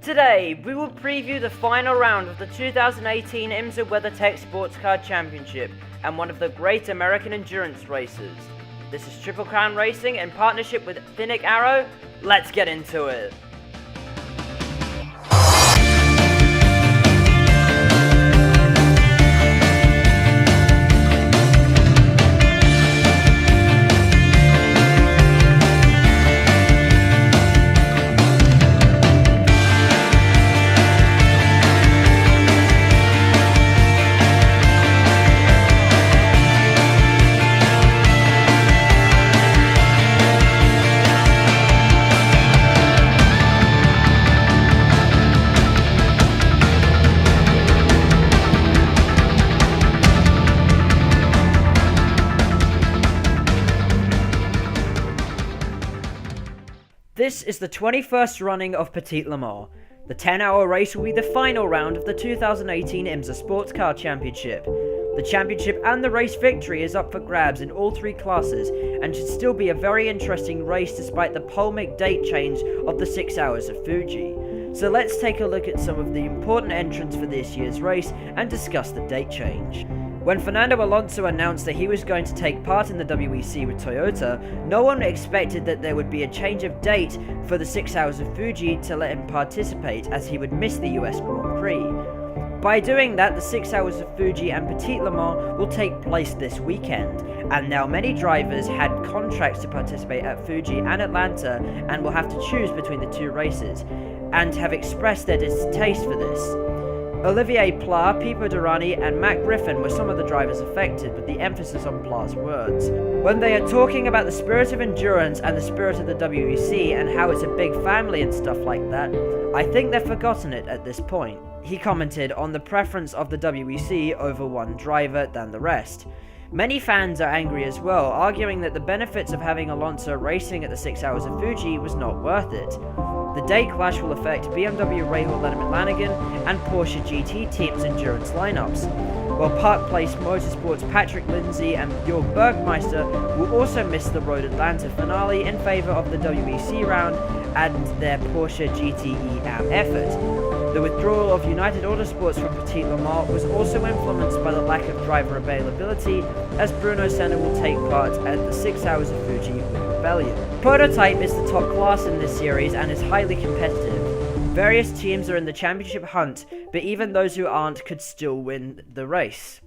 Today, we will preview the final round of the 2018 IMSA WeatherTech Sports Car Championship and one of the great American endurance races. This is Triple Crown Racing in partnership with Finnick Arrow. Let's get into it. This is the 21st running of Petit Le Mans. The 10-hour race will be the final round of the 2018 IMSA Sports Car Championship. The championship and the race victory is up for grabs in all three classes and should still be a very interesting race despite the polemic date change of the 6 hours of Fuji. So let's take a look at some of the important entrants for this year's race and discuss the date change. When Fernando Alonso announced that he was going to take part in the WEC with Toyota, no one expected that there would be a change of date for the 6 hours of Fuji to let him participate, as he would miss the US Grand Prix. By doing that, the 6 hours of Fuji and Petit Le Mans will take place this weekend, and now many drivers had contracts to participate at Fuji and Atlanta and will have to choose between the two races, and have expressed their distaste for this. Olivier Pla, Pipo Derani and Matt Griffin were some of the drivers affected, with the emphasis on Pla's words. When they are talking about the spirit of endurance and the spirit of the WEC and how it's a big family and stuff like that, I think they've forgotten it at this point. He commented on the preference of the WEC over one driver than the rest. Many fans are angry as well, arguing that the benefits of having Alonso racing at the 6 hours of Fuji was not worth it. The date clash will affect BMW Rahal Lanigan and Porsche GT teams' endurance lineups, while Park Place Motorsports' Patrick Lindsay and Jörg Bergmeister will also miss the Road Atlanta finale in favour of the WEC round and their Porsche GTE AM effort. The withdrawal of United Autosports from Petit Le Mans was also influenced by the lack of driver availability, as Bruno Senna will take part at the 6 hours of Fuji with Rebellion. Prototype is the top class in this series and is highly competitive. Various teams are in the championship hunt, but even those who aren't could still win the race.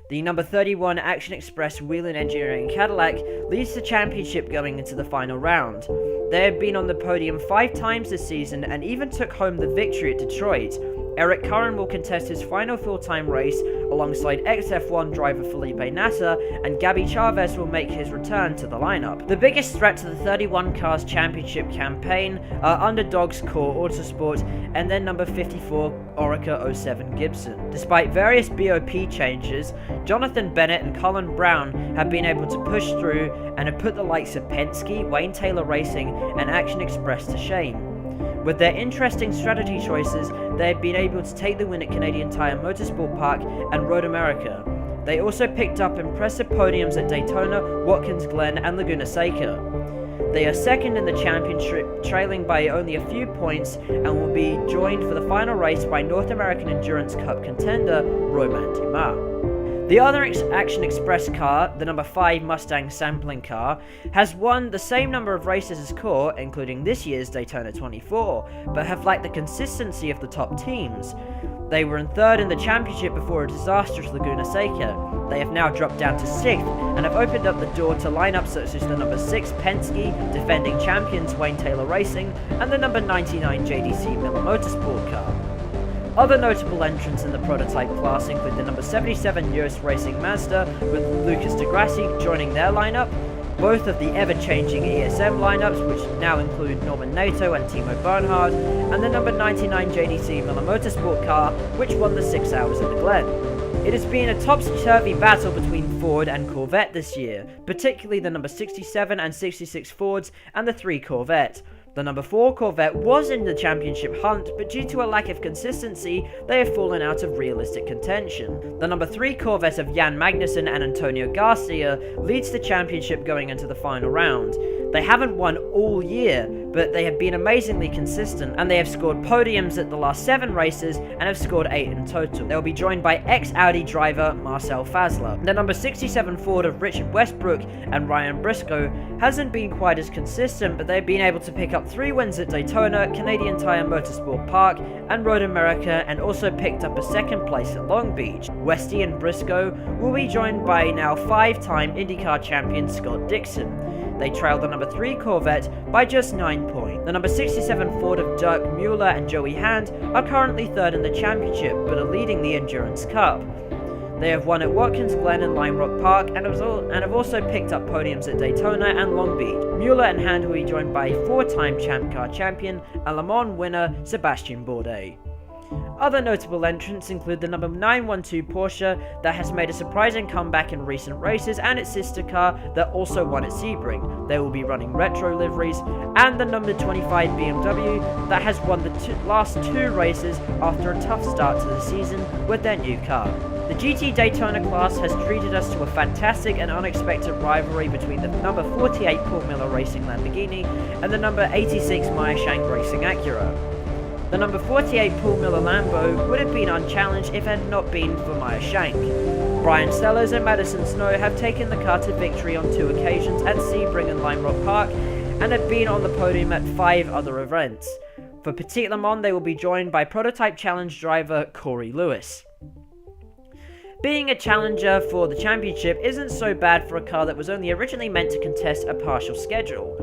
The number 31 Action Express Whelen Engineering Cadillac leads the championship going into the final round. They have been on the podium 5 times this season and even took home the victory at Detroit. Eric Curran will contest his final full-time race alongside ex-F1 driver Felipe Nasser, and Gabby Chavez will make his return to the lineup. The biggest threat to the 31 Cars Championship campaign are Underdogs Core Autosport and then number 54 Orica 07 Gibson. Despite various BOP changes, Jonathan Bennett and Colin Brown have been able to push through and have put the likes of Penske, Wayne Taylor Racing and Action Express to shame. With their interesting strategy choices, they have been able to take the win at Canadian Tire Motorsport Park and Road America. They also picked up impressive podiums at Daytona, Watkins Glen and Laguna Seca. They are second in the championship, trailing by only a few points, and will be joined for the final race by North American Endurance Cup contender Romain Dumas. The other Action Express car, the number 5 Mustang sampling car, has won the same number of races as Core, including this year's Daytona 24, but have lacked the consistency of the top teams. They were in 3rd in the championship before a disastrous Laguna Seca. They have now dropped down to 6th and have opened up the door to lineups such as the number 6 Penske, defending champions Wayne Taylor Racing, and the number 99 JDC Miller Motorsport car. Other notable entrants in the prototype class include the number 77 US Racing Mazda, with Lucas de Grassi joining their lineup, both of the ever-changing ESM lineups, which now include Norman Nato and Timo Bernhard, and the number 99 JDC Miller Motorsport car, which won the 6 hours at the Glen. It has been a topsy-turvy battle between Ford and Corvette this year, particularly the number 67 and 66 Fords and the 3 Corvette. The number 4 Corvette was in the championship hunt, but due to a lack of consistency, they have fallen out of realistic contention. The number 3 Corvette of Jan Magnussen and Antonio Garcia leads the championship going into the final round. They haven't won all year, but they have been amazingly consistent, and they have scored podiums at the last 7 races and have scored 8 in total. They will be joined by ex-Audi driver Marcel Fazler. The number 67 Ford of Richard Westbrook and Ryan Briscoe hasn't been quite as consistent, but they've been able to pick up 3 wins at Daytona, Canadian Tire Motorsport Park, and Road America, and also picked up a 2nd place at Long Beach. Westy and Briscoe will be joined by now 5-time IndyCar champion Scott Dixon. They trailed the number 3 Corvette by just 9 points. The number 67 Ford of Dirk Mueller and Joey Hand are currently 3rd in the championship, but are leading the Endurance Cup. They have won at Watkins Glen and Lime Rock Park, and have also picked up podiums at Daytona and Long Beach. Mueller and Hand will be joined by 4-time Champ Car champion and Le Mans winner Sebastian Bourdais. Other notable entrants include the number 912 Porsche that has made a surprising comeback in recent races, and its sister car that also won at Sebring. They will be running retro liveries, and the number 25 BMW that has won the last 2 races after a tough start to the season with their new car. The GT Daytona class has treated us to a fantastic and unexpected rivalry between the number 48 Paul Miller Racing Lamborghini and the number 86 Meyershank Racing Acura. The number 48 Paul Miller Lambo would have been unchallenged if it had not been for Meyershank. Brian Sellers and Madison Snow have taken the car to victory on 2 occasions at Sebring and Lime Rock Park, and have been on the podium at 5 other events. For Petit Le Mans, they will be joined by Prototype Challenge driver Corey Lewis. Being a challenger for the championship isn't so bad for a car that was only originally meant to contest a partial schedule.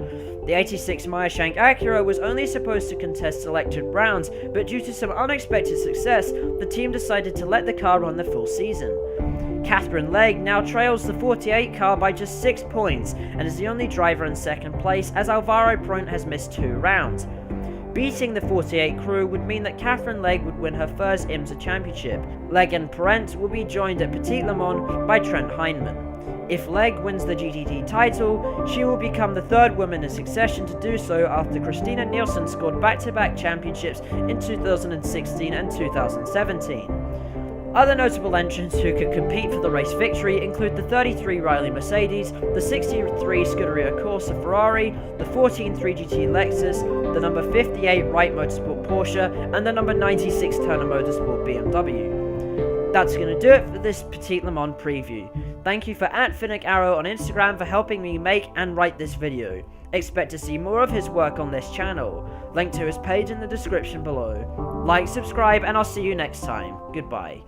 The 86 Meyershank Acura was only supposed to contest selected rounds, but due to some unexpected success, the team decided to let the car run the full season. Catherine Legge now trails the 48 car by just 6 points, and is the only driver in 2nd place, as Alvaro Proent has missed 2 rounds. Beating the 48 crew would mean that Catherine Legge would win her first IMSA championship. Legge and Proent will be joined at Petit Le Mans by Trent Heinemann. If Legge wins the GTD title, she will become the 3rd woman in succession to do so, after Christina Nielsen scored back-to-back championships in 2016 and 2017. Other notable entrants who could compete for the race victory include the 33 Riley Mercedes, the 63 Scuderia Corsa Ferrari, the 14 3GT Lexus, the number 58 Wright Motorsport Porsche, and the number 96 Turner Motorsport BMW. That's going to do it for this Petit Le Mans preview. Thank you for @FinnickArrow on Instagram for helping me make and write this video. Expect to see more of his work on this channel. Link to his page in the description below. Like, subscribe, and I'll see you next time. Goodbye.